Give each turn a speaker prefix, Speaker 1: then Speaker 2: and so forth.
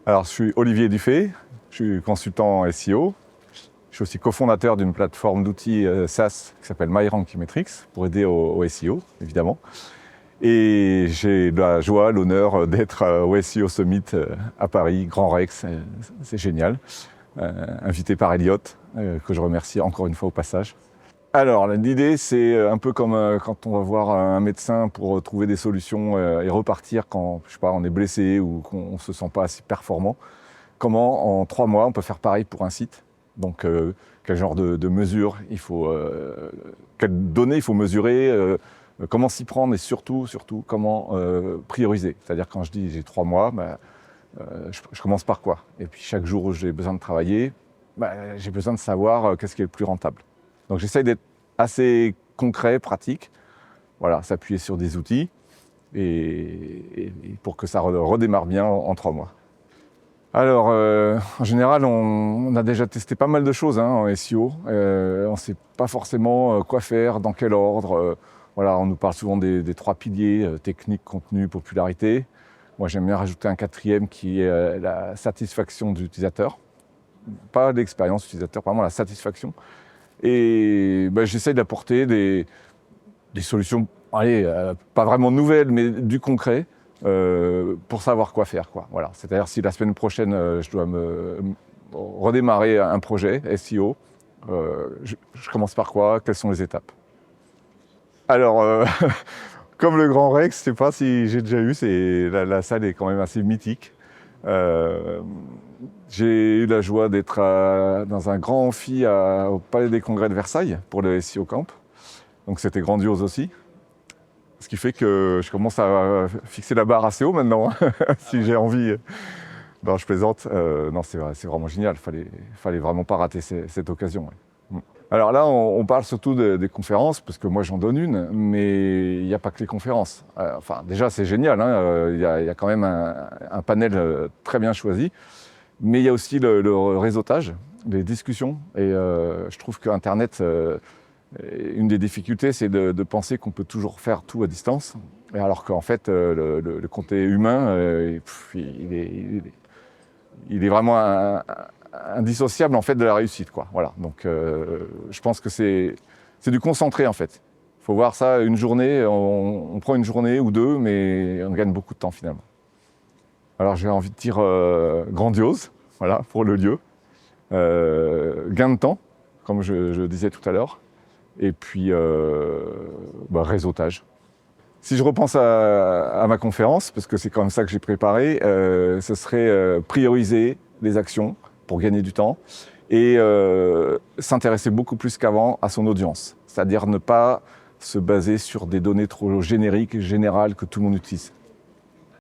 Speaker 1: Alors, je suis Olivier Dufay, je suis consultant en SEO. Je suis aussi cofondateur d'une plateforme d'outils SaaS qui s'appelle MyRankingMetrics pour aider au SEO, évidemment. Et j'ai la joie, l'honneur d'être au SEO Summit à Paris, Grand Rex, c'est génial. Invité par Elliott, que je remercie encore une fois au passage. Alors, l'idée, c'est un peu comme quand on va voir un médecin pour trouver des solutions et repartir quand, je sais pas, on est blessé ou qu'on ne se sent pas assez performant. Comment, en 3 mois, on peut faire pareil pour un site? Donc, quel genre de mesures il faut, quelles données il faut mesurer, comment s'y prendre et surtout comment prioriser. C'est-à-dire, quand je dis j'ai 3 mois, je commence par quoi? Et puis, chaque jour où j'ai besoin de travailler, j'ai besoin de savoir qu'est-ce qui est le plus rentable. Donc j'essaye d'être assez concret, pratique, voilà, s'appuyer sur des outils et pour que ça redémarre bien en 3 mois. Alors, en général, on a déjà testé pas mal de choses en SEO. On ne sait pas forcément quoi faire, dans quel ordre. Voilà, on nous parle souvent des 3 piliers, technique, contenu, popularité. Moi, j'aime bien rajouter un 4e qui est la satisfaction de l'utilisateur. Pas l'expérience utilisateur, vraiment la satisfaction. Et j'essaye d'apporter des solutions, pas vraiment nouvelles, mais du concret, pour savoir quoi faire, quoi. Voilà. C'est-à-dire si la semaine prochaine, je dois me redémarrer un projet SEO, je commence par quoi? Quelles sont les étapes? Alors, comme le Grand Rex, je ne sais pas si j'ai déjà eu, la salle est quand même assez mythique. J'ai eu la joie d'être dans un grand amphi au Palais des Congrès de Versailles pour le SEO Camp. Donc c'était grandiose aussi. Ce qui fait que je commence à fixer la barre assez haut maintenant, si j'ai envie. Non, je plaisante. Non, c'est vraiment génial. Fallait vraiment pas rater cette occasion. Ouais. Alors là, on parle surtout des conférences, parce que moi j'en donne une, mais il n'y a pas que les conférences. Enfin, déjà c'est génial, il y a quand même un panel très bien choisi. Mais il y a aussi le réseautage, les discussions. Et je trouve qu'Internet, une des difficultés, c'est de penser qu'on peut toujours faire tout à distance. Et alors qu'en fait, le côté humain, il est vraiment indissociable en fait, de la réussite, quoi. Voilà. Donc je pense que c'est du concentré en fait. Il faut voir ça une journée, on prend une journée ou 2, mais on gagne beaucoup de temps finalement. Alors j'ai envie de dire grandiose, voilà, pour le lieu. Gain de temps, comme je disais tout à l'heure. Et puis réseautage. Si je repense à ma conférence, parce que c'est quand même ça que j'ai préparé, ce serait prioriser les actions pour gagner du temps et s'intéresser beaucoup plus qu'avant à son audience. C'est-à-dire ne pas se baser sur des données trop génériques et générales que tout le monde utilise.